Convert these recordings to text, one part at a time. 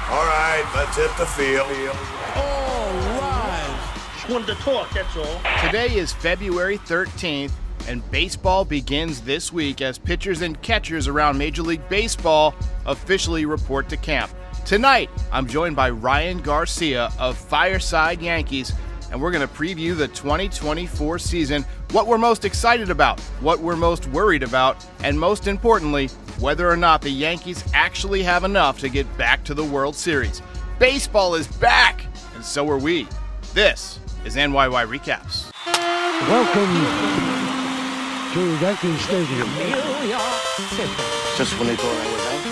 All right, let's hit the field. All right. Just wanted to talk, that's all. Today is February 13th, and baseball begins this week as pitchers and catchers around Major League Baseball officially report to camp. Tonight, I'm joined by Ryan Garcia of Fireside Yankees, and we're going to preview the 2024 season, what we're most excited about, what we're most worried about, and most importantly, whether or not the Yankees actually have enough to get back to the World Series. Baseball is back, and so are we. This is NYY Recaps. Welcome to Yankee Stadium. New York City. Just when they thought I was out,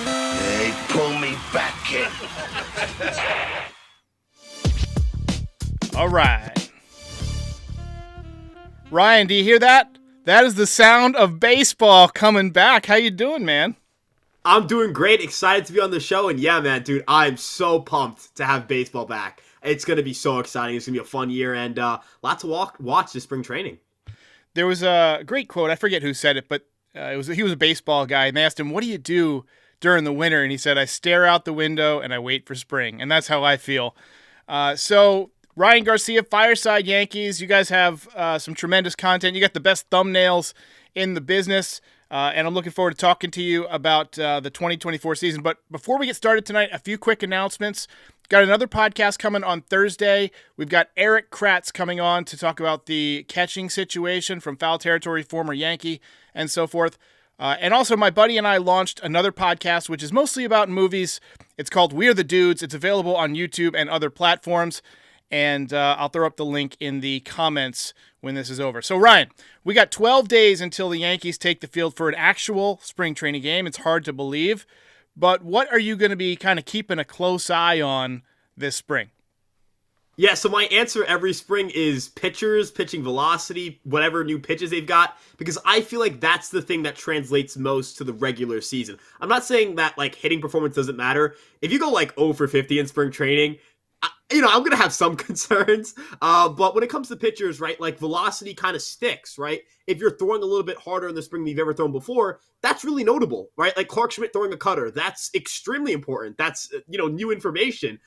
they pull me back in. All right. Ryan, do you hear that? That is the sound of baseball coming back. How you doing, man? I'm doing great. Excited to be on the show. And yeah, man, dude, I'm so pumped to have baseball back. It's going to be so exciting. It's going to be a fun year and lots to watch this spring training. There was a great quote. I forget who said it, but he was a baseball guy. And they asked him, what do you do during the winter? And he said, I stare out the window and I wait for spring. And that's how I feel. So Ryan Garcia, Fireside Yankees, you guys have some tremendous content. You got the best thumbnails in the business. And I'm looking forward to talking to you about the 2024 season. But before we get started tonight, a few quick announcements. Got another podcast coming on Thursday. We've got Erik Kratz coming on to talk about the catching situation from foul territory, former Yankee, and so forth. And also, my buddy and I launched another podcast, which is mostly about movies. It's called We're the Dudes. It's available on YouTube and other platforms. And I'll throw up the link in the comments when this is over. So, Ryan, we got 12 days until the Yankees take the field for an actual spring training game. It's hard to believe. But what are you going to be kind of keeping a close eye on this spring? Yeah, so my answer every spring is pitchers, pitching velocity, whatever new pitches they've got, because I feel like that's the thing that translates most to the regular season. I'm not saying that like hitting performance doesn't matter. If you go like 0 for 50 in spring training, I'm going to have some concerns, but when it comes to pitchers, right, like velocity kind of sticks, right? If you're throwing a little bit harder in the spring than you've ever thrown before, that's really notable, right? Like Clark Schmidt throwing a cutter, that's extremely important. That's, new information.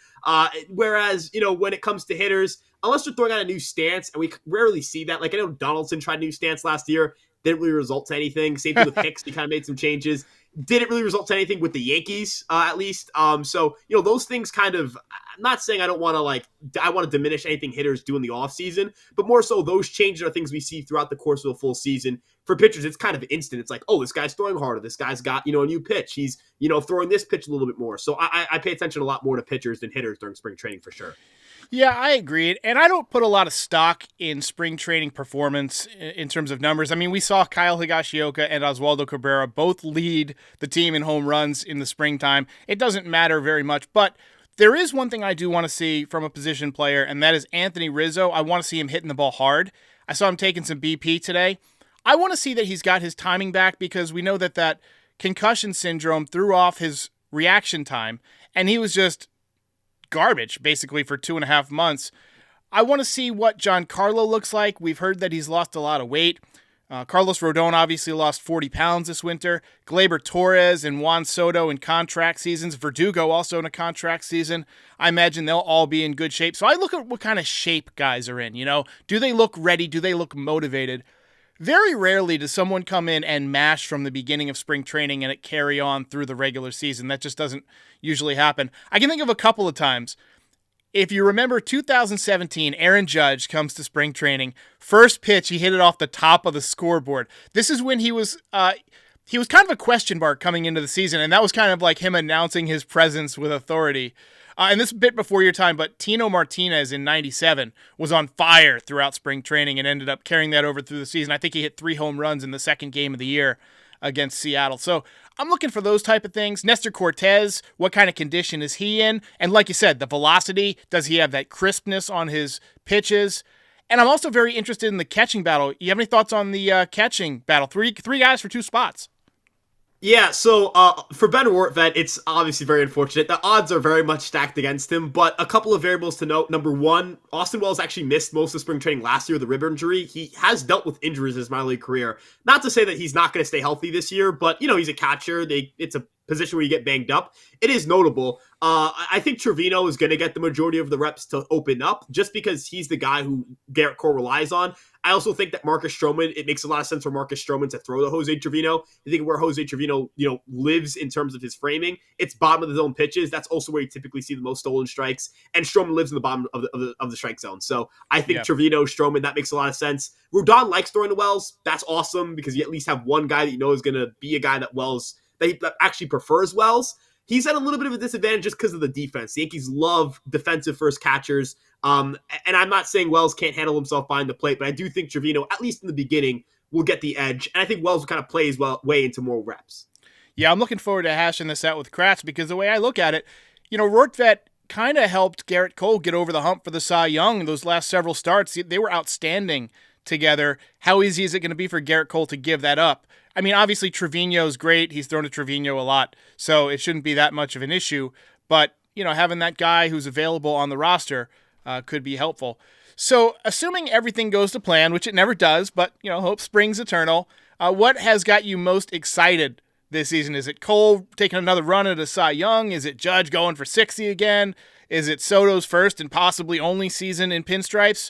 Whereas, when it comes to hitters, unless you're throwing out a new stance, and we rarely see that, like I know Donaldson tried a new stance last year, didn't really result to anything. Same thing with Hicks, he kind of made some changes. Didn't really result to anything with the Yankees, at least. So, those things kind of, I'm not saying I want to diminish anything hitters do in the offseason, but more so those changes are things we see throughout the course of a full season. For pitchers, it's kind of instant. It's like, oh, this guy's throwing harder. This guy's got, a new pitch. He's, throwing this pitch a little bit more. So I pay attention a lot more to pitchers than hitters during spring training for sure. Yeah, I agree. And I don't put a lot of stock in spring training performance in terms of numbers. I mean, we saw Kyle Higashioka and Oswaldo Cabrera both lead the team in home runs in the springtime. It doesn't matter very much, but there is one thing I do want to see from a position player, and that is Anthony Rizzo. I want to see him hitting the ball hard. I saw him taking some BP today. I want to see that he's got his timing back because we know that concussion syndrome threw off his reaction time, and he was just garbage basically for 2.5 months. I want to see what Giancarlo looks like. We've heard that he's lost a lot of weight. Carlos Rodon obviously lost 40 pounds this winter. Gleyber Torres and Juan Soto in contract seasons. Verdugo also in a contract season. I imagine they'll all be in good shape. So I look at what kind of shape guys are in. Do they look ready? Do they look motivated? Very rarely does someone come in and mash from the beginning of spring training and it carry on through the regular season. That just doesn't usually happen. I can think of a couple of times. If you remember 2017, Aaron Judge comes to spring training. First pitch, he hit it off the top of the scoreboard. This is when he was kind of a question mark coming into the season, and that was kind of like him announcing his presence with authority. And this is a bit before your time, but Tino Martinez in 97 was on fire throughout spring training and ended up carrying that over through the season. I think he hit 3 home runs in the second game of the year against Seattle. So I'm looking for those type of things. Nestor Cortez, what kind of condition is he in? And like you said, the velocity, does he have that crispness on his pitches? And I'm also very interested in the catching battle. You have any thoughts on the catching battle? Three guys for 2 spots. Yeah, so for Ben Rortvedt, it's obviously very unfortunate. The odds are very much stacked against him, but a couple of variables to note. Number one, Austin Wells actually missed most of spring training last year with a rib injury. He has dealt with injuries in his minor league career. Not to say that he's not going to stay healthy this year, but, he's a catcher. It's a position where you get banged up, it is notable. I think Trevino is going to get the majority of the reps to open up just because he's the guy who Garrett Cole relies on. I also think that Marcus Stroman, it makes a lot of sense for Marcus Stroman to throw to Jose Trevino. I think where Jose Trevino, lives in terms of his framing, it's bottom of the zone pitches. That's also where you typically see the most stolen strikes. And Stroman lives in the bottom of the strike zone. So I think Trevino, Stroman, that makes a lot of sense. Rodon likes throwing to Wells. That's awesome because you at least have one guy that you know is going to be a guy that he actually prefers Wells. He's at a little bit of a disadvantage just because of the defense. The Yankees love defensive first catchers. And I'm not saying Wells can't handle himself behind the plate, but I do think Trevino, at least in the beginning, will get the edge. And I think Wells will kind of play his way into more reps. Yeah, I'm looking forward to hashing this out with Kratz because the way I look at it, Rortvedt kind of helped Garrett Cole get over the hump for the Cy Young. Those last several starts, they were outstanding together. How easy is it going to be for Garrett Cole to give that up? I mean, obviously Trevino's great. He's thrown to Trevino a lot, so it shouldn't be that much of an issue. But, having that guy who's available on the roster could be helpful. So assuming everything goes to plan, which it never does, but, hope springs eternal, what has got you most excited this season? Is it Cole taking another run at a Cy Young? Is it Judge going for 60 again? Is it Soto's first and possibly only season in pinstripes?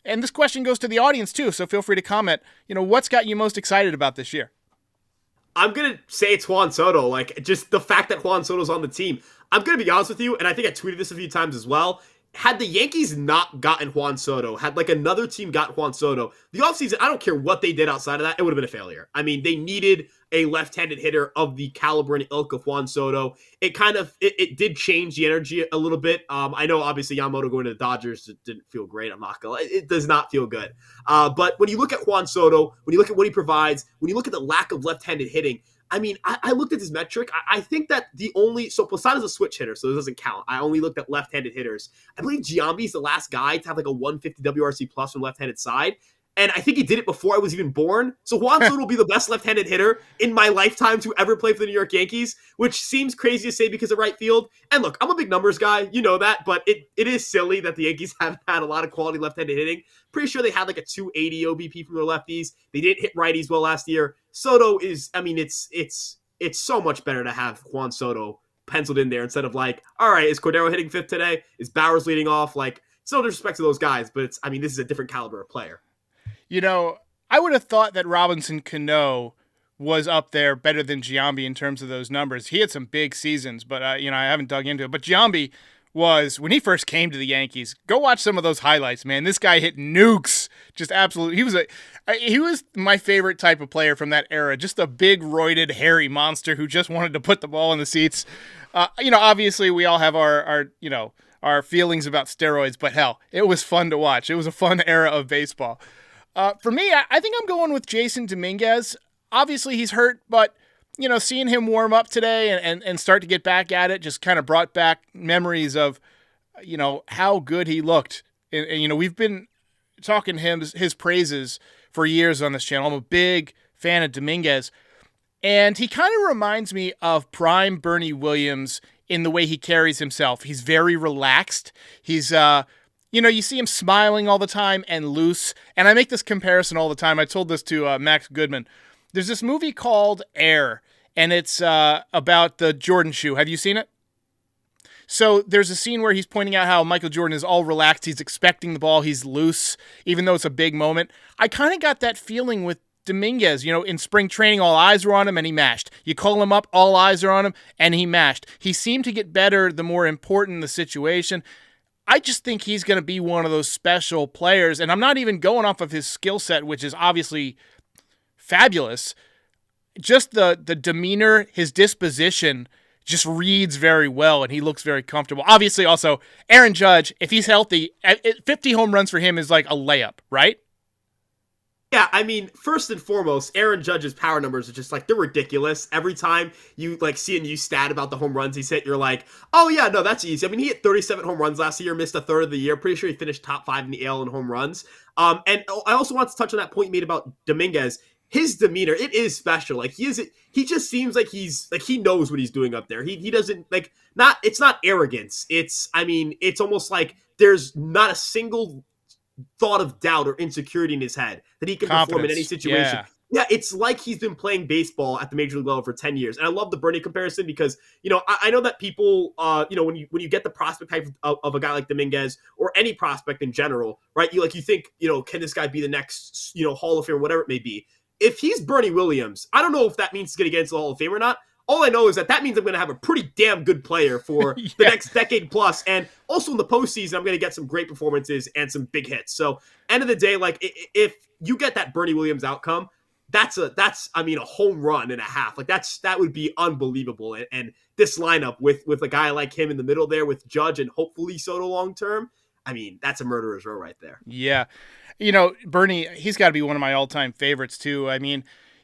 And this question goes to the audience too, so feel free to comment. What's got you most excited about this year? I'm going to say it's Juan Soto. Just the fact that Juan Soto's on the team. I'm going to be honest with you, and I think I tweeted this a few times as well. Had the Yankees not gotten Juan Soto, had another team got Juan Soto, the offseason, I don't care what they did outside of that, it would have been a failure. I mean, they needed a left-handed hitter of the caliber and ilk of Juan Soto. It did change the energy a little bit. I know obviously Yamamoto going to the Dodgers didn't feel great. It does not feel good. But when you look at Juan Soto, when you look at what he provides, when you look at the lack of left-handed hitting, I mean, I looked at this metric. I think that Posada's a switch hitter, so this doesn't count. I only looked at left-handed hitters. I believe Giambi's the last guy to have a 150 WRC plus from left-handed side. And I think he did it before I was even born. So Juan Soto will be the best left-handed hitter in my lifetime to ever play for the New York Yankees, which seems crazy to say because of right field. And look, I'm a big numbers guy. You know that. But it is silly that the Yankees haven't had a lot of quality left-handed hitting. Pretty sure they had a 280 OBP from their lefties. They didn't hit righties well last year. Soto is, it's so much better to have Juan Soto penciled in there instead of all right, is Cordero hitting fifth today? Is Bowers leading off? It's no disrespect to those guys, but this is a different caliber of player. I would have thought that Robinson Cano was up there better than Giambi in terms of those numbers. He had some big seasons, but, I haven't dug into it. But Giambi was, when he first came to the Yankees, go watch some of those highlights, man. This guy hit nukes. Just absolutely. He was my favorite type of player from that era. Just a big, roided, hairy monster who just wanted to put the ball in the seats. Obviously we all have our feelings about steroids, but hell, it was fun to watch. It was a fun era of baseball. For me, I think I'm going with Jason Dominguez. Obviously, he's hurt, but, seeing him warm up today and start to get back at it just kind of brought back memories of, how good he looked. And we've been talking his praises for years on this channel. I'm a big fan of Dominguez. And he kind of reminds me of prime Bernie Williams in the way he carries himself. He's very relaxed. He's, you see him smiling all the time and loose. And I make this comparison all the time. I told this to Max Goodman. There's this movie called Air, and it's about the Jordan shoe. Have you seen it? So there's a scene where he's pointing out how Michael Jordan is all relaxed. He's expecting the ball. He's loose, even though it's a big moment. I kind of got that feeling with Dominguez. In spring training, all eyes were on him, and he mashed. You call him up, all eyes are on him, and he mashed. He seemed to get better the more important the situation. I just think he's going to be one of those special players, and I'm not even going off of his skill set, which is obviously fabulous. Just the demeanor, his disposition just reads very well, and he looks very comfortable. Obviously, also, Aaron Judge, if he's healthy, 50 home runs for him is like a layup, right? Yeah, first and foremost, Aaron Judge's power numbers are just they're ridiculous. Every time you see a new stat about the home runs he's hit, you're like, oh yeah, no, that's easy. He hit 37 home runs last year, missed a third of the year. Pretty sure he finished top 5 in the AL in home runs. And I also want to touch on that point you made about Dominguez. His demeanor, it is special. He just seems like he knows what he's doing up there. He doesn't it's not arrogance. It's almost like there's not a single thought of doubt or insecurity in his head that he can perform in any situation. Yeah, it's like he's been playing baseball at the major league level for 10 years. And I love the Bernie comparison because, I know that people, when you get the prospect type of a guy like Dominguez or any prospect in general, right? You think, can this guy be the next, Hall of Fame or whatever it may be? If he's Bernie Williams, I don't know if that means he's going to get into the Hall of Fame or not. All I know is that means I'm going to have a pretty damn good player for the next decade plus. And also in the postseason, I'm going to get some great performances and some big hits. So end of the day, like if you get that Bernie Williams outcome, that's a home run and a half. Like that would be unbelievable. And this lineup with a guy like him in the middle there with Judge and hopefully Soto long term, that's a murderer's row right there. Yeah. Bernie, he's got to be one of my all-time favorites too.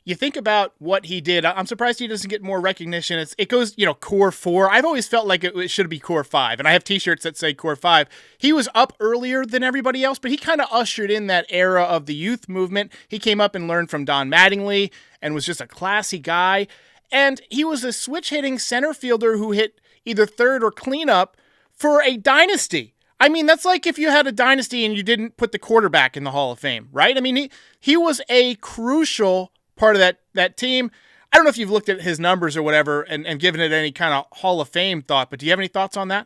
You think about what he did. I'm surprised he doesn't get more recognition. It goes, core 4. I've always felt like it should be core 5, and I have t-shirts that say core 5. He was up earlier than everybody else, but he kind of ushered in that era of the youth movement. He came up and learned from Don Mattingly and was just a classy guy. And he was a switch-hitting center fielder who hit either third or cleanup for a dynasty. That's like if you had a dynasty and you didn't put the quarterback in the Hall of Fame, right? He was a crucial part of that team. I don't know if you've looked at his numbers or whatever and given it any kind of Hall of Fame thought, but do you have any thoughts on that?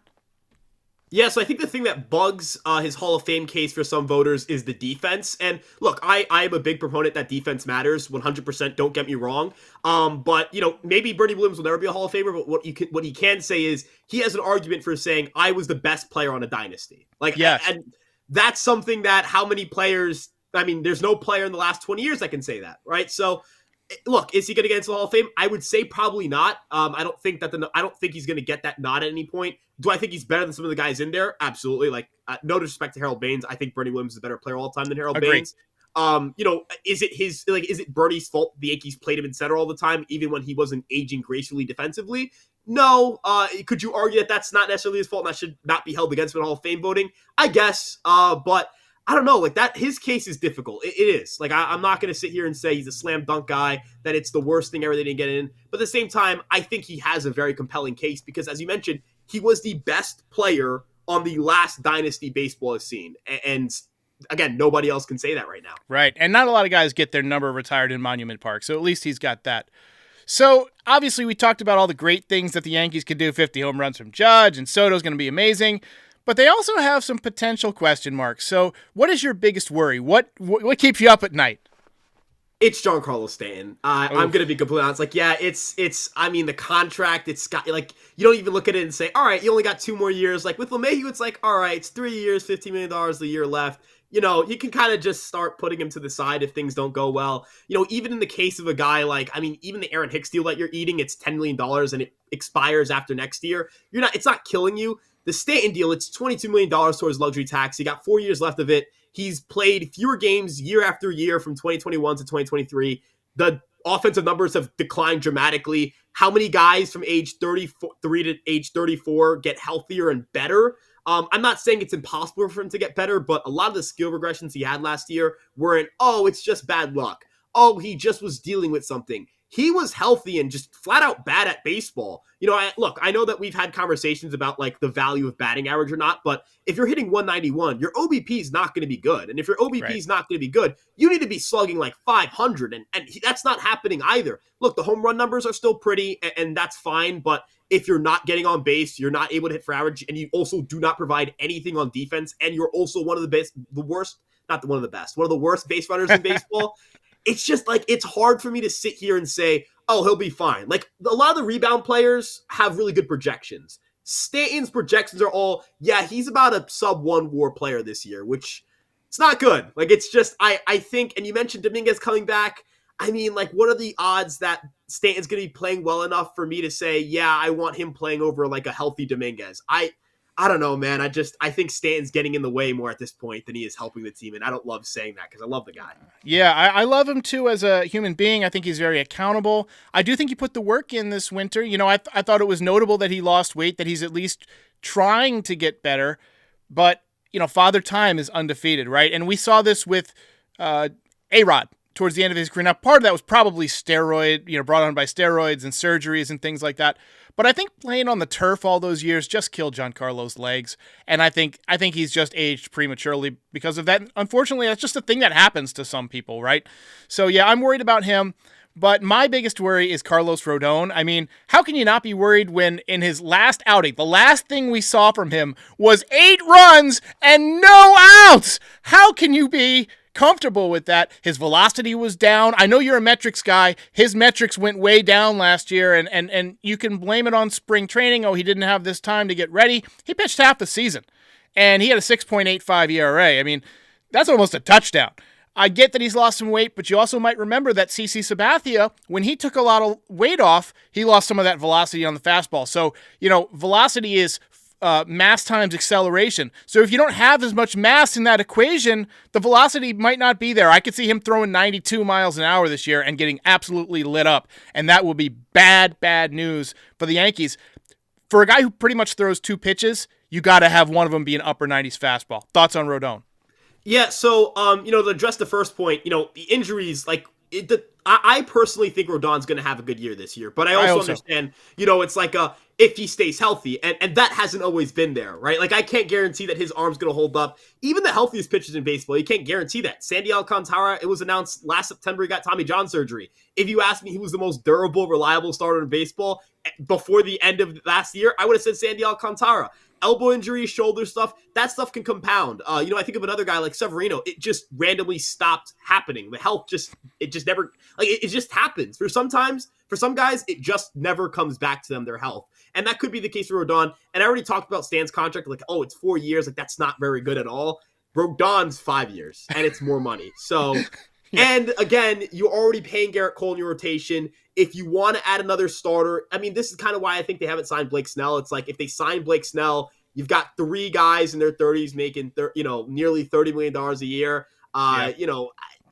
Yeah, so I think the thing that bugs his Hall of Fame case for some voters is the defense. And look, I am a big proponent that defense matters, 100%, don't get me wrong. But, maybe Bernie Williams will never be a Hall of Famer, but what he can say is he has an argument for saying, I was the best player on a dynasty. Yes. And that's something that how many players... there's no player in the last 20 years that can say that, right? So, look, is he going to get into the Hall of Fame? I would say probably not. I don't think he's going to get that nod at any point. Do I think he's better than some of the guys in there? Absolutely. No disrespect to Harold Baines. I think Bernie Williams is a better player all the time than Harold Baines. Is it Bernie's fault the Yankees played him in center all the time, even when he wasn't aging gracefully defensively? No. Could you argue that that's not necessarily his fault and that should not be held against him in Hall of Fame voting? I guess. But I don't know, his case is difficult. It is. I'm not going to sit here and say he's a slam dunk guy, that it's the worst thing ever they didn't get in. But at the same time, I think he has a very compelling case because, as you mentioned, he was the best player on the last dynasty baseball has seen. And again, nobody else can say that right now. Right. And not a lot of guys get their number retired in Monument Park. So at least he's got that. So obviously we talked about all the great things that the Yankees could do, 50 home runs from Judge, and Soto's going to be amazing. But they also have some potential question marks. So what is your biggest worry? What keeps you up at night? It's Giancarlo Stanton. I'm going to be completely honest. The contract, it's got, you don't even look at it and say, all right, you only got 2 more years. With LeMahieu, it's all right, it's 3 years, $15 million a year left. You can kind of just start putting him to the side if things don't go well. Even in the case of a guy even the Aaron Hicks deal that you're eating, it's $10 million and it expires after next year. It's not killing you. The Stanton deal, it's $22 million towards luxury tax. He got 4 years left of it. He's played fewer games year after year from 2021 to 2023. The offensive numbers have declined dramatically. How many guys from age 33 to age 34 get healthier and better? I'm not saying it's impossible for him to get better, but a lot of the skill regressions he had last year weren't, it's just bad luck. He just was dealing with something. He was healthy and just flat out bad at baseball. I know that we've had conversations about the value of batting average or not, but if you're hitting 191, your OBP is not going to be good. And if your OBP is not going to be good, you need to be slugging 500. And that's not happening either. Look, the home run numbers are still pretty and that's fine. But if you're not getting on base, you're not able to hit for average, and you also do not provide anything on defense, and you're also one of the worst base runners in baseball. It's just it's hard for me to sit here and say, he'll be fine. A lot of the rebound players have really good projections. Stanton's projections are all, he's about a sub 1 WAR player this year, which it's not good. It's just, I think, and you mentioned Dominguez coming back. What are the odds that Stanton's going to be playing well enough for me to say, I want him playing over a healthy Dominguez? I don't know, man. I think Stanton's getting in the way more at this point than he is helping the team, and I don't love saying that because I love the guy. Yeah, I love him too as a human being. I think he's very accountable. I do think he put the work in this winter. I thought it was notable that he lost weight, that he's at least trying to get better. But, Father Time is undefeated, right? And we saw this with A-Rod towards the end of his career. Now, part of that was probably brought on by steroids and surgeries and things like that. But I think playing on the turf all those years just killed Giancarlo's legs. And I think he's just aged prematurely because of that. Unfortunately, that's just a thing that happens to some people, right? So yeah, I'm worried about him. But my biggest worry is Carlos Rodon. I mean, how can you not be worried when in his last outing, the last thing we saw from him was 8 runs and no outs? How can you be comfortable with that? His velocity was down. I know you're a metrics guy. His metrics went way down last year, and you can blame it on spring training. Oh, he didn't have this time to get ready. He pitched half the season, and he had a 6.85 ERA. I mean, that's almost a touchdown. I get that he's lost some weight, but you also might remember that CC Sabathia, when he took a lot of weight off, he lost some of that velocity on the fastball. So, velocity is mass times acceleration. So if you don't have as much mass in that equation, the velocity might not be there. I could see him throwing 92 miles an hour this year and getting absolutely lit up, and that will be bad, bad news for the Yankees. For a guy who pretty much throws 2 pitches, you got to have one of them be an upper 90s fastball. Thoughts on Rodon? Yeah, so, to address the first point, the injuries, I personally think Rodon's going to have a good year this year, but I also understand, it's like if he stays healthy, and that hasn't always been there, right? Like, I can't guarantee that his arm's going to hold up. Even the healthiest pitchers in baseball, you can't guarantee that. Sandy Alcantara, it was announced last September he got Tommy John surgery. If you asked me, he was the most durable, reliable starter in baseball before the end of last year, I would have said Sandy Alcantara. Elbow injury, shoulder stuff, that stuff can compound. I think of another guy like Severino. It just randomly stopped happening. The health it just never, it just happens. For some guys, it just never comes back to them, their health. And that could be the case for Rodon. And I already talked about Stan's contract, it's 4 years. That's not very good at all. Rodon's 5 years, and it's more money. So, and again, you're already paying Garrett Cole in your rotation. If you want to add another starter, I mean, this is kind of why I think they haven't signed Blake Snell. It's like if they sign Blake Snell, you've got 3 guys in their 30s making, nearly $30 million a year.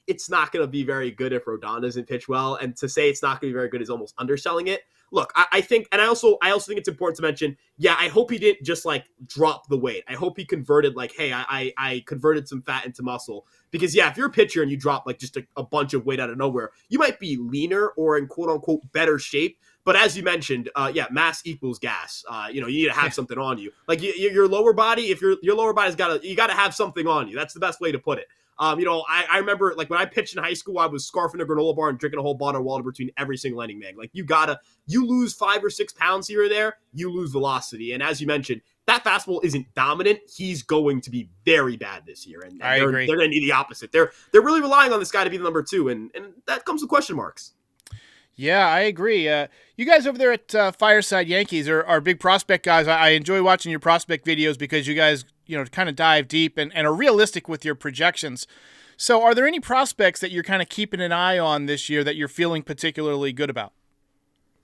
It's not going to be very good if Rodon doesn't pitch well. And to say it's not going to be very good is almost underselling it. Look, I think, and I also think it's important to mention, I hope he didn't just drop the weight. I hope he converted hey, I converted some fat into muscle. Because if you're a pitcher and you drop just a bunch of weight out of nowhere, you might be leaner or in quote unquote better shape. But as you mentioned, mass equals gas. You need to have something on you. Your lower body, if your lower body's you got to have something on you. That's the best way to put it. I remember when I pitched in high school, I was scarfing a granola bar and drinking a whole bottle of water between every single inning, man. You lose 5 or 6 pounds here or there, you lose velocity. And as you mentioned, that fastball isn't dominant. He's going to be very bad this year. And I agree. They're going to need the opposite. They're really relying on this guy to be the number 2. And that comes with question marks. Yeah, I agree. You guys over there at Fireside Yankees are big prospect guys. I enjoy watching your prospect videos because you guys, kind of dive deep and are realistic with your projections. So are there any prospects that you're kind of keeping an eye on this year that you're feeling particularly good about?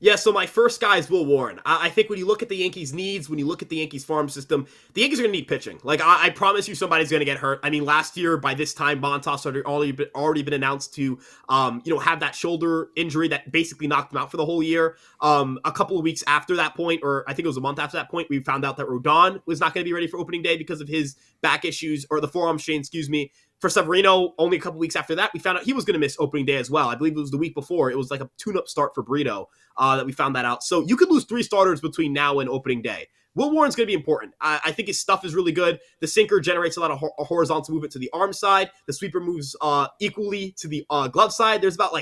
Yeah, so my first guy is Will Warren. I think when you look at the Yankees' needs, when you look at the Yankees' farm system, the Yankees are going to need pitching. I promise you somebody's going to get hurt. I mean, last year, by this time, Montas had already been announced to, have that shoulder injury that basically knocked him out for the whole year. A couple of weeks after that point, or I think it was a month after that point, we found out that Rodon was not going to be ready for opening day because of his back issues, or the forearm strain, For Severino, only a couple weeks after that, we found out he was going to miss opening day as well. I believe it was the week before. It was like a tune-up start for Brito that we found that out. So you could lose 3 starters between now and opening day. Will Warren's going to be important. I think his stuff is really good. The sinker generates a lot of horizontal movement to the arm side. The sweeper moves equally to the glove side. There's about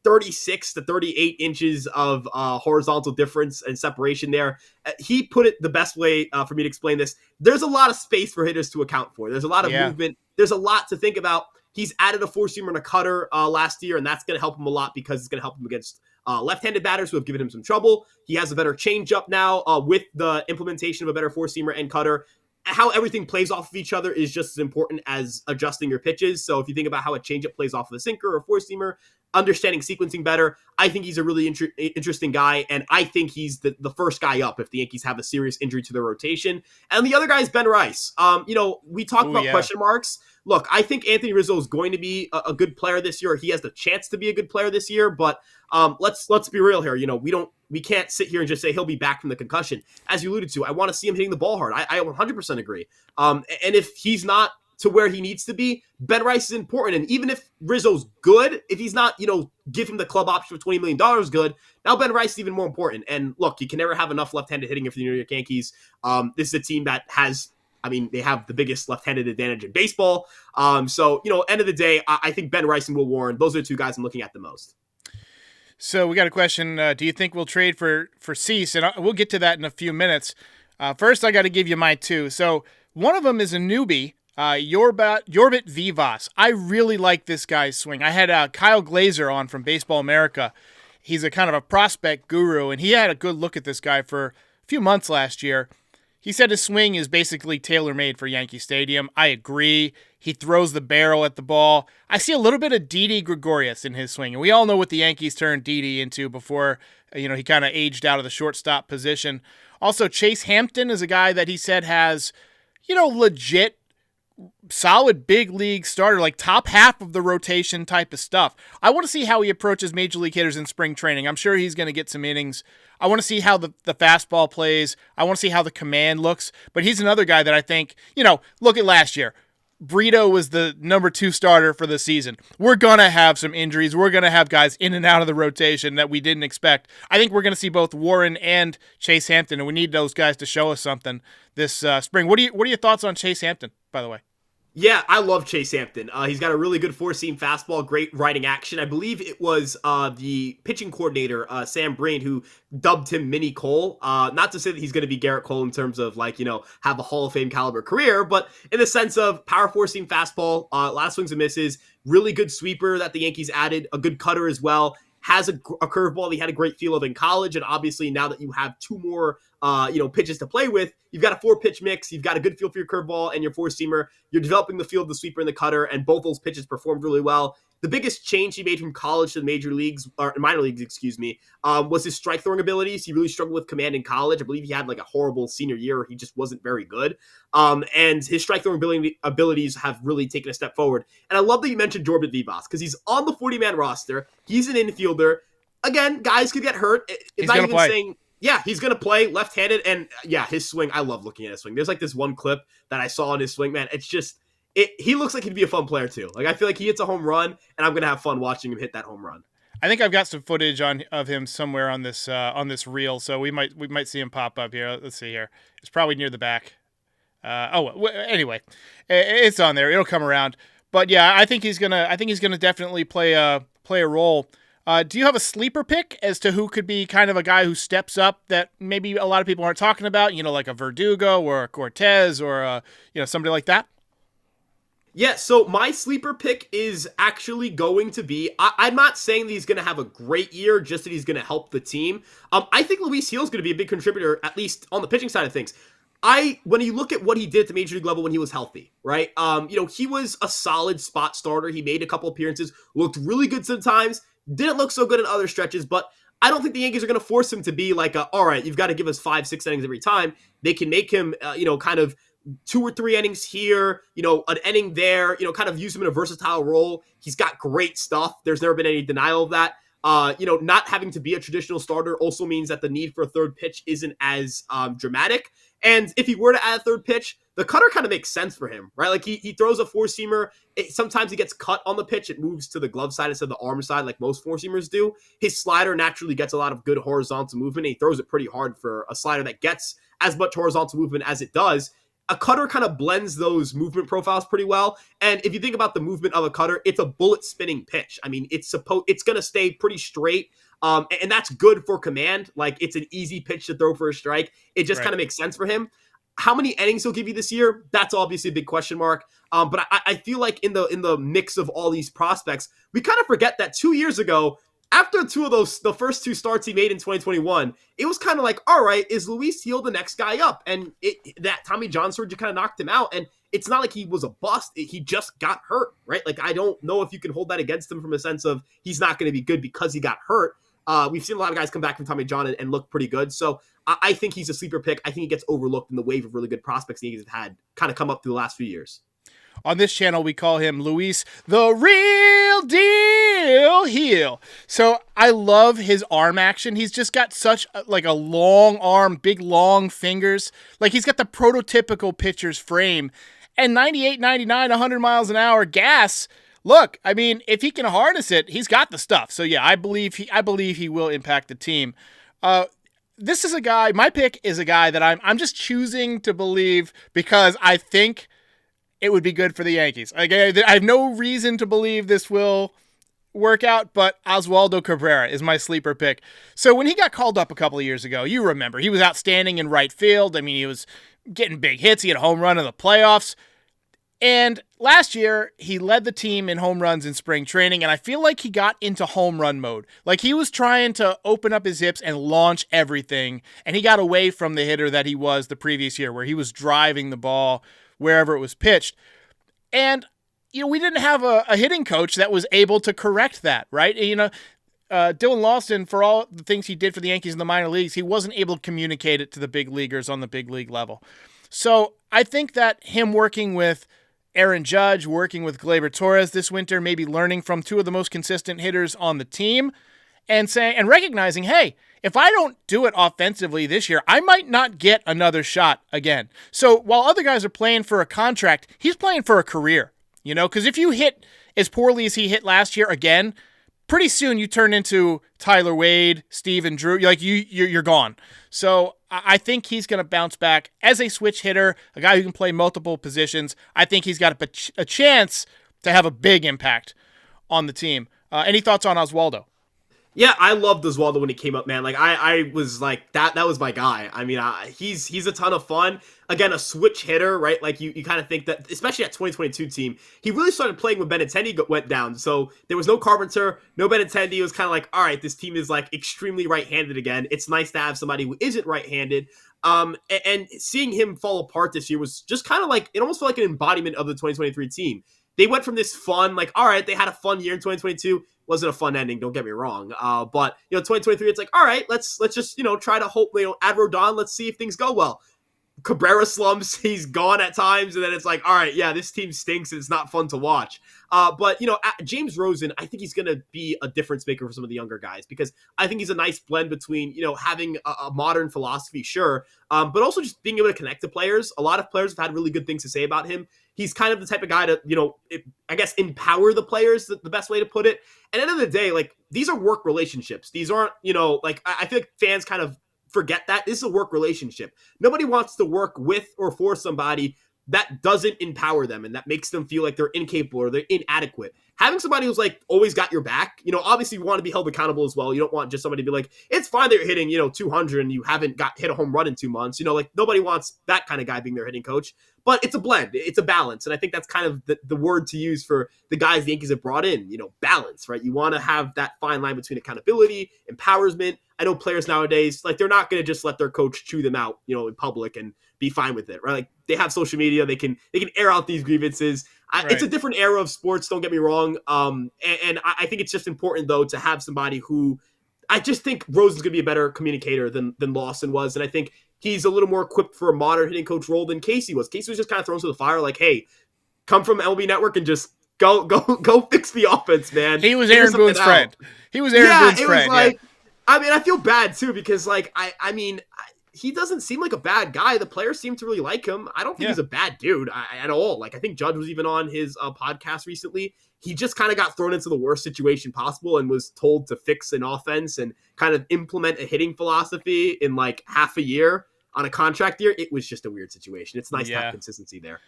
36 to 38 inches of horizontal difference and separation there. He put it the best way for me to explain this. There's a lot of space for hitters to account for. There's a lot of movement. There's a lot to think about. He's added a 4-seamer and a cutter last year, and that's going to help him a lot because it's going to help him against left-handed batters who have given him some trouble. He has a better changeup now with the implementation of a better 4-seamer and cutter. How everything plays off of each other is just as important as adjusting your pitches. So if you think about how a changeup plays off of a sinker or a 4-seamer, understanding sequencing better, I think he's a really interesting guy, and I think he's the first guy up if the Yankees have a serious injury to their rotation. And the other guy is Ben Rice. We talked about question marks. Look, I think Anthony Rizzo is going to be a good player this year. He has the chance to be a good player this year, but let's be real here. We can't sit here and just say he'll be back from the concussion. As you alluded to, I want to see him hitting the ball hard. I 100% agree. And if he's not to where he needs to be, Ben Rice is important. And even if Rizzo's good, if he's not, give him the club option for $20 million good, now Ben Rice is even more important. And look, you can never have enough left-handed hitting for the New York Yankees. This is a team that they have the biggest left-handed advantage in baseball. So, end of the day, I think Ben Rice and Will Warren, those are the two guys I'm looking at the most. So we got a question. Do you think we'll trade for Cease? And we'll get to that in a few minutes. First, I got to give you my two. So one of them is a newbie, Yorbit Vivas. I really like this guy's swing. I had Kyle Glazer on from Baseball America. He's a kind of a prospect guru, and he had a good look at this guy for a few months last year. He said his swing is basically tailor-made for Yankee Stadium. I agree. He throws the barrel at the ball. I see a little bit of Didi Gregorius in his swing, and we all know what the Yankees turned Didi into before he kind of aged out of the shortstop position. Also, Chase Hampton is a guy that he said has, legit solid big league starter, like top half of the rotation type of stuff. I want to see how he approaches major league hitters in spring training. I'm sure he's going to get some innings. I want to see how the fastball plays. I want to see how the command looks. But he's another guy that I think, look at last year. Brito was the number 2 starter for the season. We're going to have some injuries. We're going to have guys in and out of the rotation that we didn't expect. I think we're going to see both Warren and Chase Hampton, and we need those guys to show us something this spring. What are your thoughts on Chase Hampton, by the way? Yeah, I love Chase Hampton. He's got a really good four-seam fastball, great riding action. I believe it was the pitching coordinator, Sam Brain, who dubbed him Mini Cole. Not to say that he's going to be Garrett Cole in terms of have a Hall of Fame caliber career, but in the sense of power four-seam fastball, a lot of swings and misses, really good sweeper that the Yankees added, a good cutter as well. Has a curveball that he had a great feel of in college, and obviously now that you have 2 more pitches to play with, you've got a 4-pitch mix, you've got a good feel for your curveball and your four-seamer, you're developing the feel of the sweeper and the cutter, and both those pitches performed really well. The biggest change he made from college to the major leagues, or minor leagues, was his strike throwing abilities. He really struggled with command in college. I believe he had a horrible senior year where he just wasn't very good. And his strike throwing abilities have really taken a step forward. And I love that you mentioned Yorbit Vivas because he's on the 40-man roster. He's an infielder. Again, guys could get hurt. It's not even saying... Yeah, he's going to play left-handed, and his swing, I love looking at his swing. There's this one clip that I saw on his swing, man. It's just, he looks like he'd be a fun player too. I feel like he hits a home run, and I'm going to have fun watching him hit that home run. I think I've got some footage of him somewhere on this reel, so we might see him pop up here. Let's see here. It's probably near the back. Anyway, it's on there. It'll come around. But yeah, I think he's gonna definitely play a role. Do you have a sleeper pick as to who could be kind of a guy who steps up that maybe a lot of people aren't talking about? Like a Verdugo or a Cortez or somebody like that? Yeah, so my sleeper pick is actually going to be, I'm not saying that he's going to have a great year, just that he's going to help the team. I think Luis Gil is going to be a big contributor, at least on the pitching side of things. When you look at what he did at the major league level when he was healthy, right? He was a solid spot starter. He made a couple appearances, looked really good sometimes, didn't look so good in other stretches, but I don't think the Yankees are going to force him to be all right, you've got to give us 5-6 innings every time. They can make him, kind of 2 or 3 innings here, an inning there, kind of use him in a versatile role. He's got great stuff. There's never been any denial of that. Not having to be a traditional starter also means that the need for a third pitch isn't as dramatic. And if he were to add a third pitch, the cutter kind of makes sense for him, right? He throws a four-seamer. Sometimes he gets cut on the pitch. It moves to the glove side instead of the arm side like most four-seamers do. His slider naturally gets a lot of good horizontal movement. And he throws it pretty hard for a slider that gets as much horizontal movement as it does. A cutter kind of blends those movement profiles pretty well. And if you think about the movement of a cutter, it's a bullet spinning pitch. I mean, it's going to stay pretty straight. And that's good for command. It's an easy pitch to throw for a strike. It just kind of makes sense for him. How many innings he'll give you this year? That's obviously a big question mark. But I feel like in the mix of all these prospects, we kind of forget that 2 years ago, after the first 2 starts he made in 2021, it was kind of all right, is Luis Gil the next guy up? And that Tommy John surgery kind of knocked him out. And it's not like he was a bust. He just got hurt, right? I don't know if you can hold that against him from a sense of he's not going to be good because he got hurt. We've seen a lot of guys come back from Tommy John and look pretty good. So I think he's a sleeper pick. I think he gets overlooked in the wave of really good prospects the Yankees have had kind of come up through the last few years. On this channel, we call him Luis the Real Deal Heel. So I love his arm action. He's just got such a long arm, big long fingers. He's got the prototypical pitcher's frame. And 98, 99, 100 miles an hour gas. Look, I mean, if he can harness it, he's got the stuff. So yeah, I believe he will impact the team. This is a guy, my pick is a guy that I'm just choosing to believe because I think it would be good for the Yankees. Like, I have no reason to believe this will work out, but Oswaldo Cabrera is my sleeper pick. So when he got called up a couple of years ago, you remember, he was outstanding in right field. I mean, he was getting big hits. He had a home run in the playoffs. And last year, he led the team in home runs in spring training, and I feel like he got into home run mode. Like, he was trying to open up his hips and launch everything, and he got away from the hitter that he was the previous year, where he was driving the ball wherever it was pitched. And we didn't have a hitting coach that was able to correct that, right? Dylan Lawson, for all the things he did for the Yankees in the minor leagues, he wasn't able to communicate it to the big leaguers on the big league level. So I think that him working with Aaron Judge, working with Gleyber Torres this winter, maybe learning from two of the most consistent hitters on the team, and recognizing, hey, if I don't do it offensively this year, I might not get another shot again. So while other guys are playing for a contract, he's playing for a career. Because if you hit as poorly as he hit last year again, pretty soon you turn into Tyler Wade, Steven Drew. You're gone. So I think he's going to bounce back as a switch hitter, a guy who can play multiple positions. I think he's got a chance to have a big impact on the team. Any thoughts on Oswaldo? Yeah, I loved Oswaldo when he came up, man. Like, I was like, that was my guy. I mean, he's a ton of fun. Again, a switch hitter, right? Like, you kind of think that, especially that 2022 team, he really started playing when Benintendi went down. So there was no Carpenter, no Benintendi. It was kind of like, all right, this team is like extremely right-handed again. It's nice to have somebody who isn't right-handed. And seeing him fall apart this year was just kind of like, it almost felt like an embodiment of the 2023 team. They went from this fun, like, all right, they had a fun year in 2022. Wasn't a fun ending, don't get me wrong. But 2023, it's like, all right, let's just try to hope add Rodon. Let's see if things go well. Cabrera slumps, he's gone at times, and then it's like, all right, yeah, this team stinks and it's not fun to watch. But James Rosen, I think he's going to be a difference maker for some of the younger guys because I think he's a nice blend between, having a modern philosophy, sure, but also just being able to connect to players. A lot of players have had really good things to say about him. He's kind of the type of guy to, I guess, empower the players, the best way to put it. And at the end of the day, like, these are work relationships. These aren't, I feel like fans kind of forget that. This is a work relationship. Nobody wants to work with or for somebody that doesn't empower them and that makes them feel like they're incapable or they're inadequate. Having somebody who's like always got your back, obviously you want to be held accountable as well. You don't want just somebody to be like, it's fine that you're hitting, 200 and you haven't hit a home run in 2 months. Nobody wants that kind of guy being their hitting coach. But it's a blend. It's a balance. And I think that's kind of the word to use for the guys the Yankees have brought in, balance, right? You want to have that fine line between accountability, empowerment. I know players nowadays, like, they're not going to just let their coach chew them out, in public and be fine with it, right? Like, they have social media. They can air out these grievances. Right. It's a different era of sports. Don't get me wrong. And I think it's just important, though, to have somebody who I just think Rosen's going to be a better communicator than Lawson was. And I think he's a little more equipped for a modern hitting coach role than Casey was. Casey was just kind of thrown to the fire like, hey, come from MLB Network and just go fix the offense, man. He was Aaron Boone's friend. He was Aaron Boone's friend. Was like, I mean, I feel bad, too, because, like, I mean, he doesn't seem like a bad guy. The players seem to really like him. I don't think he's a bad dude at all. Like, I think Judge was even on his podcast recently. He just kind of got thrown into the worst situation possible and was told to fix an offense and kind of implement a hitting philosophy in like half a year on a contract year. It was just a weird situation. It's nice to have consistency there.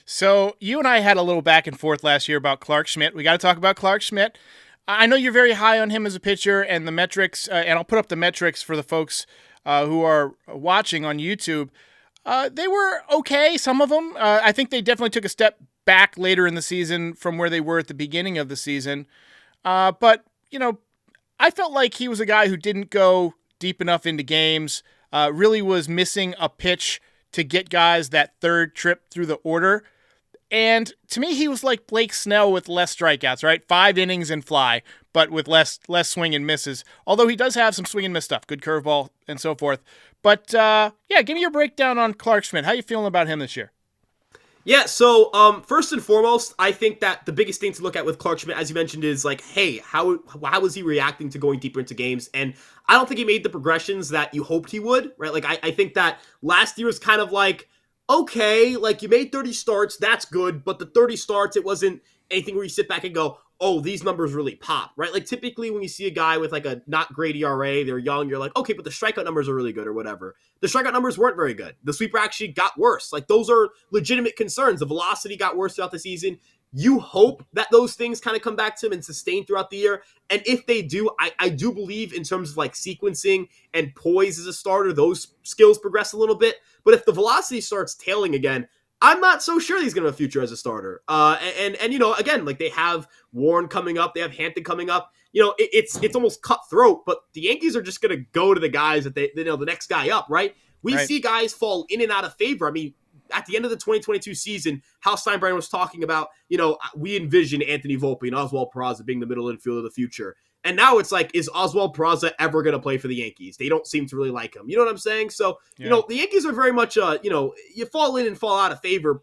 So you and I had a little back and forth last year about Clarke Schmidt. We got to talk about Clarke Schmidt. I know you're very high on him as a pitcher and the metrics, and I'll put up the metrics for the folks who are watching on YouTube. They were okay, some of them. I think they definitely took a step back later in the season from where they were at the beginning of the season. But, I felt like he was a guy who didn't go deep enough into games, really was missing a pitch to get guys that third trip through the order. And to me, he was like Blake Snell with less strikeouts, right? 5 innings and fly, but with less swing and misses. Although he does have some swing and miss stuff, good curveball and so forth. But give me your breakdown on Clarke Schmidt. How you feeling about him this year? Yeah, so first and foremost, I think that the biggest thing to look at with Clarke Schmidt, as you mentioned, is like, hey, how is he reacting to going deeper into games? And I don't think he made the progressions that you hoped he would, right? Like, I think that last year was kind of like, okay, like you made 30 starts, that's good, but the 30 starts, it wasn't anything where you sit back and go, oh, these numbers really pop, right? Like typically when you see a guy with like a not great ERA, they're young, you're like, okay, but the strikeout numbers are really good or whatever. The strikeout numbers weren't very good. The sweeper actually got worse. Like those are legitimate concerns. The velocity got worse throughout the season. You hope that those things kind of come back to him and sustain throughout the year. And if they do, I do believe in terms of like sequencing and poise as a starter, those skills progress a little bit. But if the velocity starts tailing again, I'm not so sure he's going to have a future as a starter. And again, like they have Warren coming up, they have Hampton coming up. It's almost cutthroat, but the Yankees are just going to go to the guys that they the next guy up, right? We see guys fall in and out of favor. I mean, at the end of the 2022 season, Hal Steinbrenner was talking about, we envision Anthony Volpe and Oswald Peraza being the middle infielder of the future. And now it's like, is Oswald Peraza ever going to play for the Yankees? They don't seem to really like him. You know what I'm saying? So, the Yankees are very much, you fall in and fall out of favor,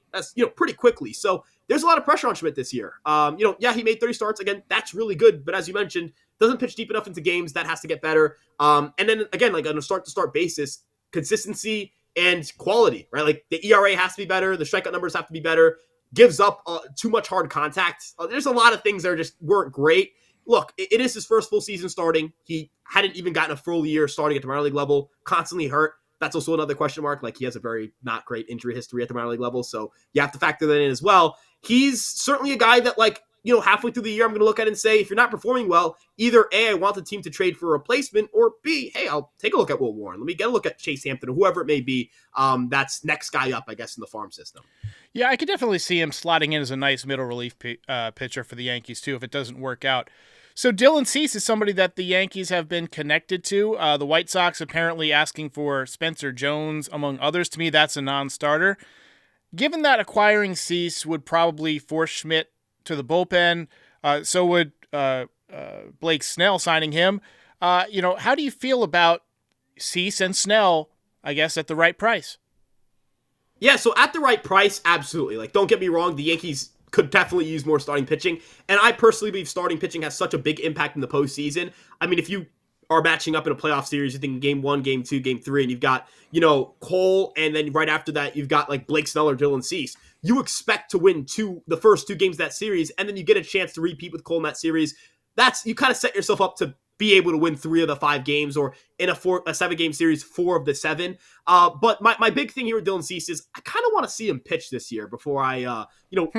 pretty quickly. So there's a lot of pressure on Schmidt this year. He made 30 starts. Again, that's really good. But as you mentioned, doesn't pitch deep enough into games. That has to get better. And then again, like on a start-to-start basis, consistency and quality, right? Like the ERA has to be better. The strikeout numbers have to be better. Gives up too much hard contact. There's a lot of things that just weren't great. Look, it is his first full season starting. He hadn't even gotten a full year starting at the minor league level, constantly hurt. That's also another question mark. Like he has a very not great injury history at the minor league level. So you have to factor that in as well. He's certainly a guy that halfway through the year, I'm going to look at it and say, if you're not performing well, either A, I want the team to trade for a replacement, or B, hey, I'll take a look at Will Warren. Let me get a look at Chase Hampton or whoever it may be. That's next guy up, I guess, in the farm system. Yeah, I could definitely see him slotting in as a nice middle relief pitcher for the Yankees, too, if it doesn't work out. So Dylan Cease is somebody that the Yankees have been connected to. The White Sox apparently asking for Spencer Jones, among others. To me, that's a non-starter. Given that acquiring Cease would probably force Schmidt to the bullpen, so would Blake Snell signing him. How do you feel about Cease and Snell, I guess, at the right price? Yeah, so at the right price, absolutely. Like, don't get me wrong, the Yankees could definitely use more starting pitching. And I personally believe starting pitching has such a big impact in the postseason. I mean, if you are matching up in a playoff series, you think game 1, game 2, game 3, and you've got, Cole, and then right after that, you've got like Blake Snell or Dylan Cease. You expect to win the first 2 games of that series, and then you get a chance to repeat with Cole in that series. You kind of set yourself up to be able to win 3 of the 5 games, or in a 7-game series, 4 of the 7. But my big thing here with Dylan Cease is I kind of want to see him pitch this year before I,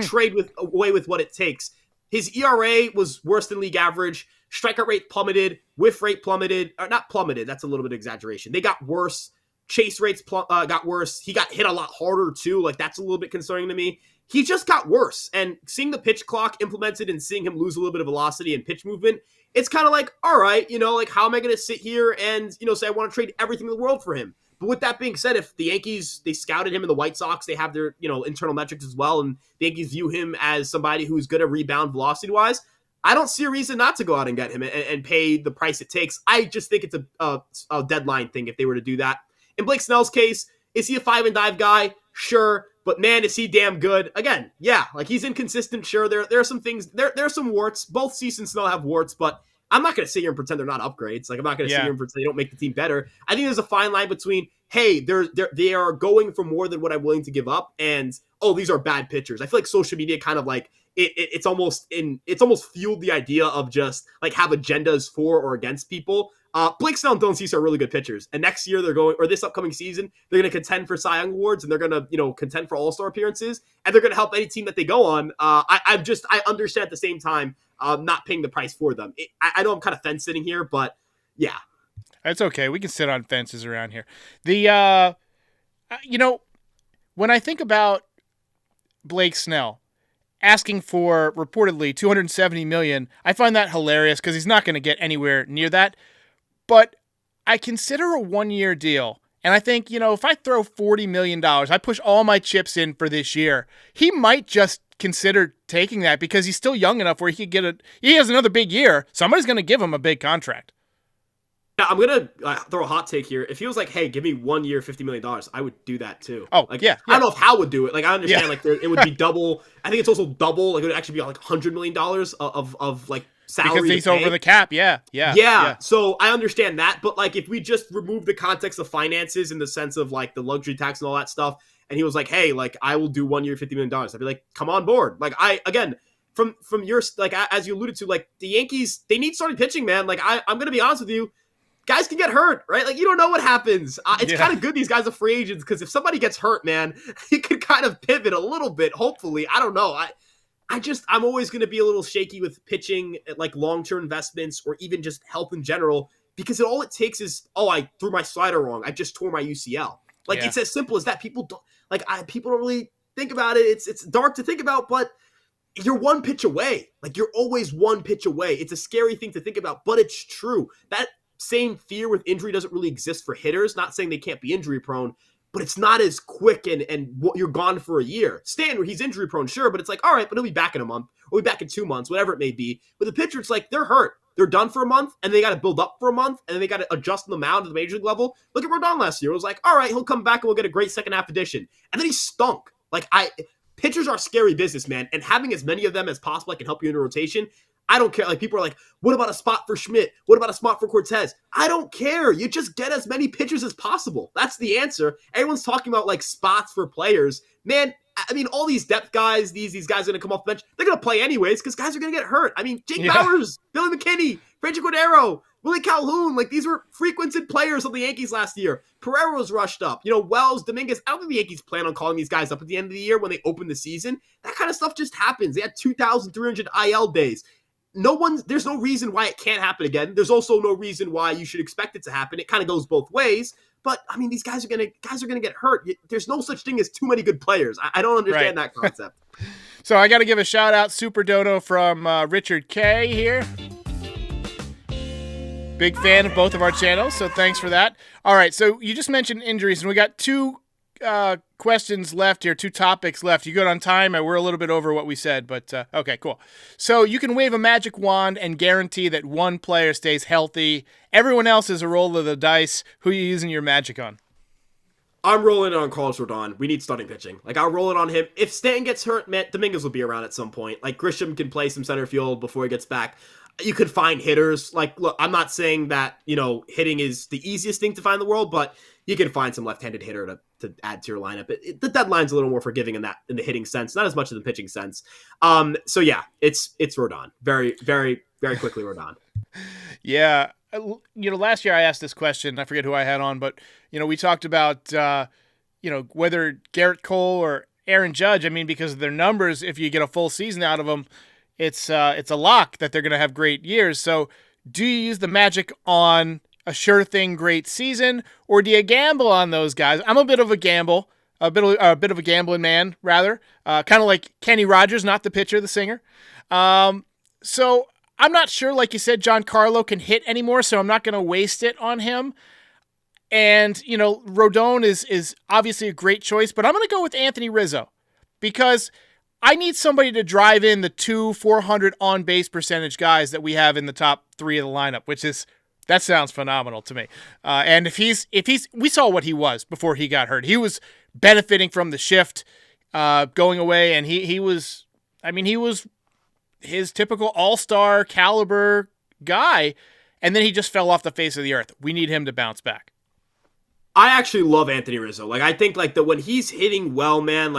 trade away with what it takes. His ERA was worse than league average. Strikeout rate plummeted. Whiff rate plummeted. Or not plummeted. That's a little bit of exaggeration. They got worse. Chase rates got worse. He got hit a lot harder too. Like that's a little bit concerning to me. He just got worse. And seeing the pitch clock implemented and seeing him lose a little bit of velocity and pitch movement, it's kind of like, all right, how am I going to sit here and, say I want to trade everything in the world for him? But with that being said, if the Yankees, they scouted him, and the White Sox, they have their, internal metrics as well, and the Yankees view him as somebody who's going to rebound velocity-wise, I don't see a reason not to go out and get him and pay the price it takes. I just think it's a deadline thing if they were to do that. In Blake Snell's case, is he a 5-and-dive guy? Sure. But man, is he damn good. Again, yeah, like he's inconsistent. Sure, there are some things, there are some warts. Both Cease and Snell have warts, but I'm not going to sit here and pretend they're not upgrades. Like I'm not going to sit here and pretend they don't make the team better. I think there's a fine line between, hey, they are going for more than what I'm willing to give up, and oh, these are bad pitchers. I feel like social media kind of like it's almost fueled the idea of just like have agendas for or against people. Blake Snell and Dylan Cease are really good pitchers, and next year this upcoming season, they're going to contend for Cy Young awards, and they're going to contend for All-Star appearances, and they're going to help any team that they go on. I understand at the same time not paying the price for them. I know I'm kind of fence sitting here, but yeah, it's okay. We can sit on fences around here. The when I think about Blake Snell asking for reportedly $270 million, I find that hilarious because he's not going to get anywhere near that. But I consider a 1-year deal, and I think, if I throw $40 million, I push all my chips in for this year, he might just consider taking that because he's still young enough where he has another big year. Somebody's going to give him a big contract. Yeah, I'm going to throw a hot take here. If he was like, hey, give me 1 year, $50 million, I would do that too. Oh, like, yeah. I don't know if Hal would do it. Like, I understand, like, it would be double. I think it's also double. Like, it would actually be like $100 million of like salary because he's to pay. over the cap. Yeah. So I understand that, but like if we just remove the context of finances in the sense of like the luxury tax and all that stuff, and he was like, hey, like I will do 1 year, $50 million. I'd be like, come on board. Like from your, like, as you alluded to, like the Yankees, they need starting pitching, man. Like I'm going to be honest with you. Guys can get hurt, right? Like, you don't know what happens. It's kind of good these guys are free agents, because if somebody gets hurt, man, he could kind of pivot a little bit, hopefully. I don't know. I'm always going to be a little shaky with pitching, like long-term investments or even just health in general, because all it takes is, I threw my slider wrong. I just tore my UCL. Like, it's as simple as that. People don't really think about it. It's dark to think about, but you're one pitch away. Like, you're always one pitch away. It's a scary thing to think about, but it's true. That same fear with injury doesn't really exist for hitters. Not saying they can't be injury prone, but it's not as quick and you're gone for a year. Stanton, he's injury prone, sure, but it's like, all right, but he'll be back in a month, or he'll be back in 2 months, whatever it may be. With a pitcher, it's like they're hurt. They're done for a month, and they got to build up for a month, and then they got to adjust on the mound at the major league level. Look at Rodon last year. It was like, all right, he'll come back and we'll get a great second half addition. And then he stunk. Pitchers are scary business, man, and having as many of them as possible that can help you in the rotation, I don't care. Like, people are like, what about a spot for Schmidt? What about a spot for Cortez? I don't care. You just get as many pitchers as possible. That's the answer. Everyone's talking about like spots for players. Man, I mean, all these depth guys, these guys are going to come off the bench. They're going to play anyways because guys are going to get hurt. I mean, Jake Bauers, Billy McKinney, Frazier Cordero, Willie Calhoun, like these were frequented players of the Yankees last year. Pereira was rushed up. Wells, Dominguez. I don't think the Yankees plan on calling these guys up at the end of the year when they open the season. That kind of stuff just happens. They had 2,300 IL days. There's no reason why it can't happen again. There's also no reason why you should expect it to happen. It kind of goes both ways. But I mean, these guys are gonna get hurt. There's no such thing as too many good players. I don't understand that concept. So I got to give a shout out, Super Dono from Richard K here. Big fan of both of our channels, so thanks for that. All right, so you just mentioned injuries, and we got two questions left here, two topics left. You good on time? We're a little bit over what we said, but okay, cool. So you can wave a magic wand and guarantee that one player stays healthy. Everyone else is a roll of the dice. Who are you using your magic on? I'm rolling on Carlos Rodon. We need starting pitching. Like, I'll roll it on him. If Stanton gets hurt, man, Dominguez will be around at some point. Like, Grisham can play some center field before he gets back. You could find hitters. Like, look, I'm not saying that, hitting is the easiest thing to find in the world, but you can find some left-handed hitter to add to your lineup. The deadline's a little more forgiving in the hitting sense, not as much in the pitching sense. So yeah, it's Rodon. Very, very, very quickly Rodon. Yeah. Last year I asked this question. I forget who I had on, but, we talked about, whether Garrett Cole or Aaron Judge, I mean, because of their numbers, if you get a full season out of them, it's a lock that they're going to have great years. So do you use the magic on a sure thing great season, or do you gamble on those guys? I'm a bit of a gambling man, rather. Kind of like Kenny Rogers, not the pitcher, the singer. So I'm not sure, like you said, Giancarlo can hit anymore, so I'm not going to waste it on him. And, Rodon is obviously a great choice, but I'm going to go with Anthony Rizzo because I need somebody to drive in the 400 on-base percentage guys that we have in the top three of the lineup, that sounds phenomenal to me. And if he's, we saw what he was before he got hurt. He was benefiting from the shift going away, and he was his typical all-star caliber guy, and then he just fell off the face of the earth. We need him to bounce back. I actually love Anthony Rizzo. Like, I think when he's hitting well, man,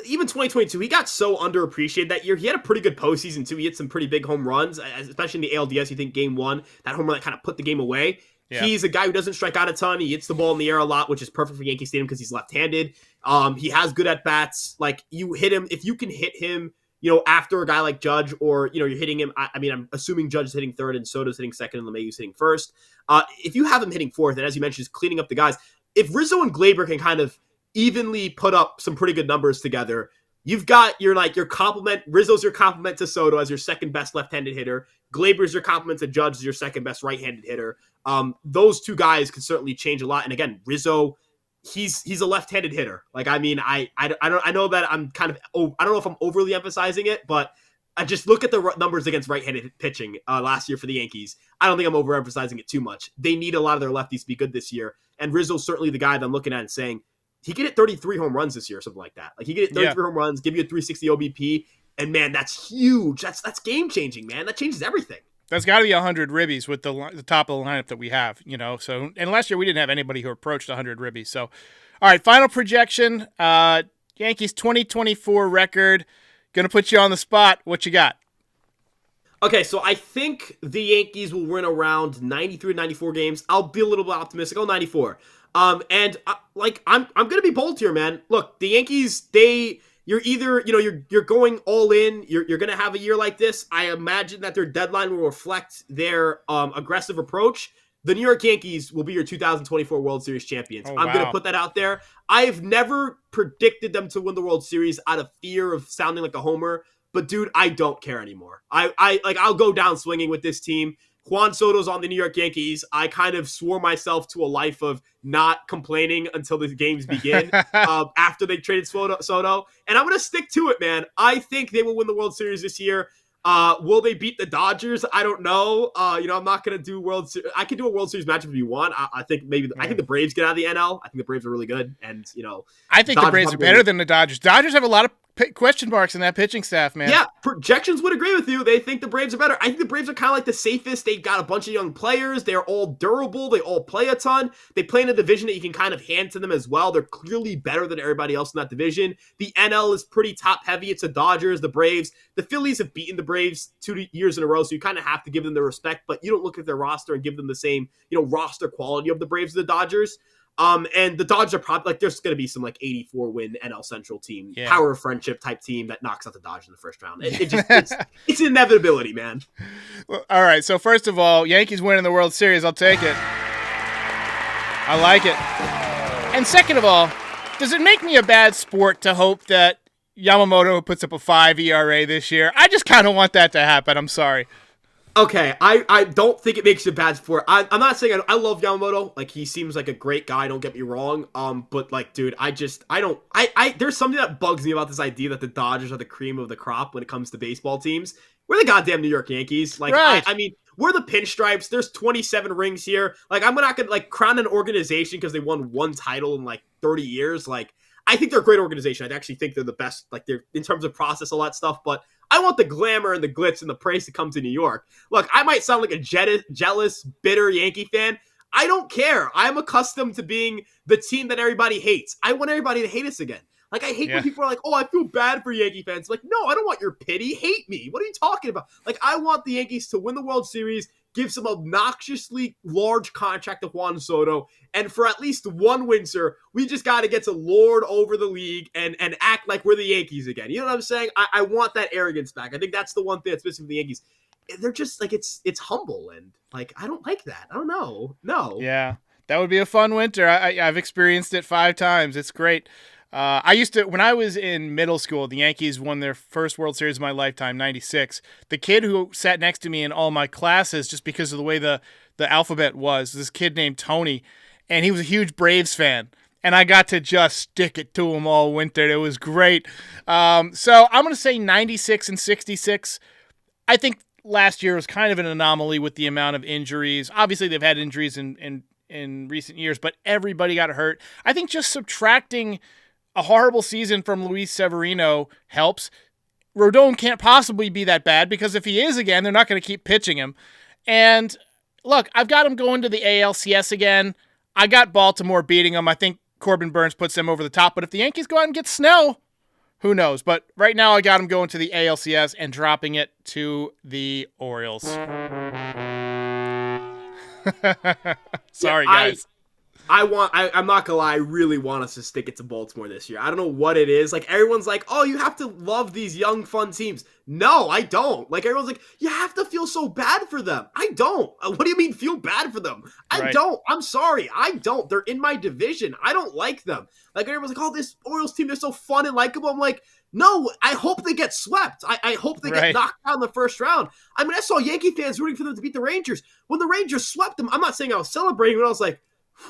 even 2022, he got so underappreciated that year. He had a pretty good postseason, too. He hit some pretty big home runs, especially in the ALDS. You think game one, that home run that kind of put the game away. Yeah. He's a guy who doesn't strike out a ton. He hits the ball in the air a lot, which is perfect for Yankee Stadium because he's left-handed. He has good at-bats. Like, you hit him, if you can hit him, after a guy like Judge, or, you're hitting him. I mean, I'm assuming Judge is hitting third and Soto's hitting second and LeMahieu's hitting first. If you have him hitting fourth, and as you mentioned, just cleaning up the guys, if Rizzo and Glaber can kind of evenly put up some pretty good numbers together, you've got your complement. Rizzo's your complement to Soto as your second best left-handed hitter. Glaber's your complement to Judge as your second best right-handed hitter. Those two guys could certainly change a lot. And again, Rizzo, he's a left-handed hitter. Like, I mean, I know that I'm kind of, I don't know if I'm overly emphasizing it, but I just look at the numbers against right-handed pitching last year for the Yankees. I don't think I'm overemphasizing it too much. They need a lot of their lefties to be good this year. And Rizzo's certainly the guy that I'm looking at and saying, he could hit 33 home runs this year or something like that. Like, he could hit 33 home runs, give you a 360 OBP. And man, that's huge. That's game changing, man. That changes everything. That's got to be 100 ribbies with the top of the lineup that we have, So, and last year we didn't have anybody who approached 100 ribbies. So, all right, final projection. Yankees 2024 record. Going to put you on the spot. What you got? Okay, so I think the Yankees will win around 93 to 94 games. I'll be a little bit optimistic. 94. I'm going to be bold here, man. Look, the Yankees, you're either, you're going all in. You're going to have a year like this. I imagine that their deadline will reflect their aggressive approach. The New York Yankees will be your 2024 World Series champions. I'm going to put that out there. I've never predicted them to win the World Series out of fear of sounding like a homer. But dude, I don't care anymore. I'll go down swinging with this team. Juan Soto's on the New York Yankees. I kind of swore myself to a life of not complaining until the games begin after they traded Soto. And I'm going to stick to it, man. I think they will win the World Series this year. Will they beat the Dodgers? I don't know. I'm not going to do World Series. I can do a World Series matchup if you want. I think I think the Braves get out of the NL. I think the Braves are really good. And, I think the Braves are better than the Dodgers. Dodgers have a lot of question marks in that pitching staff, man. Yeah, projections would agree with you. They think the Braves are better. I think the Braves are kind of like the safest. They've got a bunch of young players. They're all durable. They all play a ton. They play in a division that you can kind of hand to them as well. They're clearly better than everybody else in that division. The NL is pretty top heavy. It's the Dodgers, the Braves. The Phillies have beaten the Braves 2 years in a row, so you kind of have to give them the respect, but you don't look at their roster and give them the same, roster quality of the Braves or the Dodgers. And the Dodgers are probably there's going to be some 84 win NL Central team, power of friendship type team that knocks out the Dodgers in the first round. It's an inevitability, man. Well, all right. So first of all, Yankees winning the World Series. I'll take it. I like it. And second of all, does it make me a bad sport to hope that Yamamoto puts up a 5 ERA this year? I just kind of want that to happen. I'm sorry. Okay, I don't think it makes you a bad sport. I'm not saying I love Yamamoto. He seems like a great guy, don't get me wrong. But dude, there's something that bugs me about this idea that the Dodgers are the cream of the crop when it comes to baseball teams. We're the goddamn New York Yankees. Right. I mean, we're the pinstripes. There's 27 rings here. I'm not gonna crown an organization because they won one title in 30 years. I think they're a great organization. I actually think they're the best, they're in terms of process, all that stuff, but I want the glamour and the glitz and the praise to come to New York. Look, I might sound like a jealous, bitter Yankee fan. I don't care. I'm accustomed to being the team that everybody hates. I want everybody to hate us again. I hate when people are like, oh, I feel bad for Yankee fans. No, I don't want your pity. Hate me. What are you talking about? I want the Yankees to win the World Series, give some obnoxiously large contract to Juan Soto, and for at least one winter, we just got to get to lord over the league and act like we're the Yankees again. You know what I'm saying? I want that arrogance back. I think that's the one thing that's missing from the Yankees. They're just it's humble, and I don't like that. I don't know. No. Yeah, that would be a fun winter. I've experienced it 5 times. It's great. I used to, when I was in middle school, the Yankees won their first World Series of my lifetime, 96. The kid who sat next to me in all my classes, just because of the way the alphabet was, this kid named Tony, and he was a huge Braves fan. And I got to just stick it to him all winter. It was great. So I'm going to say 96 and 66. I think last year was kind of an anomaly with the amount of injuries. Obviously, they've had injuries in recent years, but everybody got hurt. I think just subtracting a horrible season from Luis Severino helps. Rodon can't possibly be that bad because if he is again, they're not going to keep pitching him. And look, I've got him going to the ALCS again. I got Baltimore beating them. I think Corbin Burns puts them over the top. But if the Yankees go out and get Snell, who knows? But right now I got him going to the ALCS and dropping it to the Orioles. Sorry, guys. I'm not gonna lie, I really want us to stick it to Baltimore this year. I don't know what it is. Everyone's like, oh, you have to love these young, fun teams. No, I don't. Everyone's like, you have to feel so bad for them. I don't. What do you mean feel bad for them? I don't. I'm sorry. I don't. They're in my division. I don't like them. Everyone's like, oh, this Orioles team, they're so fun and likable. I'm like, no, I hope they get swept. I hope they get knocked out in the first round. I mean, I saw Yankee fans rooting for them to beat the Rangers. When the Rangers swept them, I'm not saying I was celebrating, but I was like,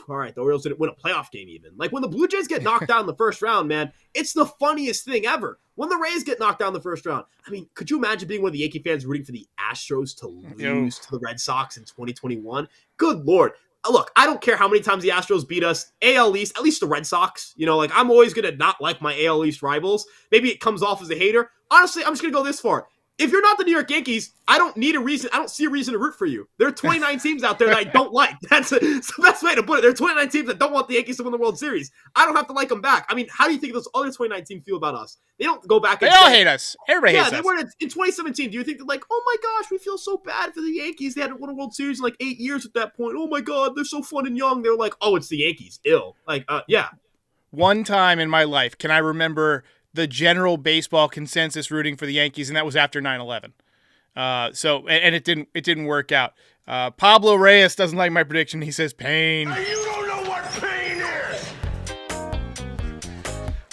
all right, the Orioles didn't win a playoff game even. When the Blue Jays get knocked out in the first round, man, it's the funniest thing ever. When the Rays get knocked out in the first round, I mean, could you imagine being one of the Yankee fans rooting for the Astros to lose to the Red Sox in 2021? Good Lord. look, I don't care how many times the Astros beat us. AL East, at least the Red Sox. Like, I'm always going to not like my AL East rivals. Maybe it comes off as a hater. Honestly, I'm just going to go this far. If you're not the New York Yankees, I don't see a reason to root for you. There are 29 teams out there that I don't like. That's the best way to put it. There are 29 teams that don't want the Yankees to win the World Series. I don't have to like them back. I mean, how do you think those other 29 teams feel about us? They don't go back and They all hate us. Everybody hates us. Yeah, they were in 2017. Do you think they're like, oh my gosh, we feel so bad for the Yankees. They hadn't won a World Series in like 8 years at that point. Oh my God, they're so fun and young. They're like, oh, it's the Yankees. Ill. Like, yeah. One time in my life, can I remember the general baseball consensus rooting for the Yankees, and that was after 9/11. And it didn't work out. Pablo Reyes doesn't like my prediction. He says pain. You don't know what pain is.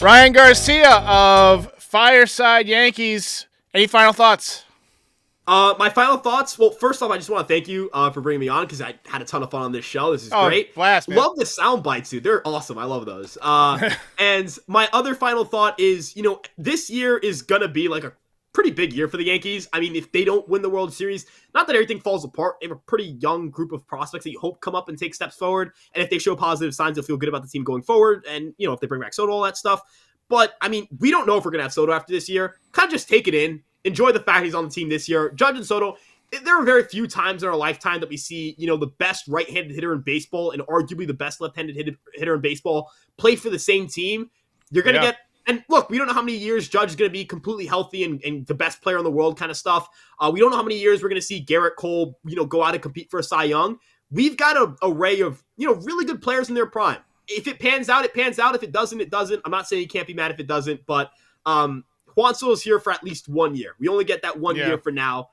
Ryan Garcia of Fireside Yankees. Any final thoughts? My final thoughts. Well, first off, I just want to thank you for bringing me on because I had a ton of fun on this show. This is great. Blast, man. Love the sound bites, dude. They're awesome. I love those. And my other final thought is, this year is gonna be like a pretty big year for the Yankees. I mean, if they don't win the World Series, not that everything falls apart. They have a pretty young group of prospects that you hope come up and take steps forward. And if they show positive signs, you'll feel good about the team going forward. And, if they bring back Soto, all that stuff. But, I mean, we don't know if we're going to have Soto after this year. Kind of just take it in. Enjoy the fact he's on the team this year. Judge and Soto, there are very few times in our lifetime that we see, the best right-handed hitter in baseball and arguably the best left-handed hitter in baseball play for the same team. You're going to get... And look, we don't know how many years Judge is going to be completely healthy and the best player in the world kind of stuff. We don't know how many years we're going to see Garrett Cole, go out and compete for a Cy Young. We've got an array of, really good players in their prime. If it pans out, it pans out. If it doesn't, it doesn't. I'm not saying you can't be mad if it doesn't, but Juan Soto is here for at least 1 year. We only get that 1 year for now.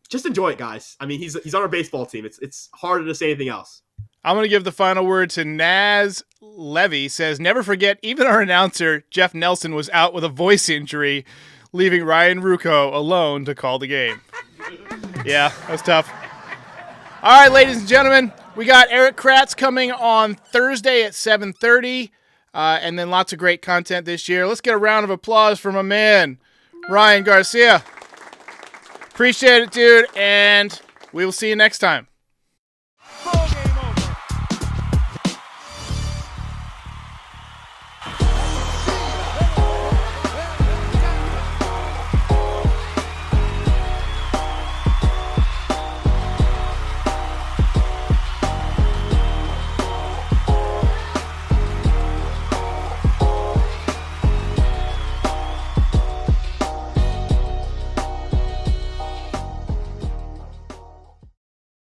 Just enjoy it, guys. I mean, he's on our baseball team. It's harder to say anything else. I'm going to give the final word to Naz Levy. Says, never forget, even our announcer, Jeff Nelson, was out with a voice injury, leaving Ryan Rucco alone to call the game. Yeah, that's tough. All right, ladies and gentlemen, we got Erik Kratz coming on Thursday at 7:30, and then lots of great content this year. Let's get a round of applause for my man, Ryan Garcia. Appreciate it, dude, and we will see you next time.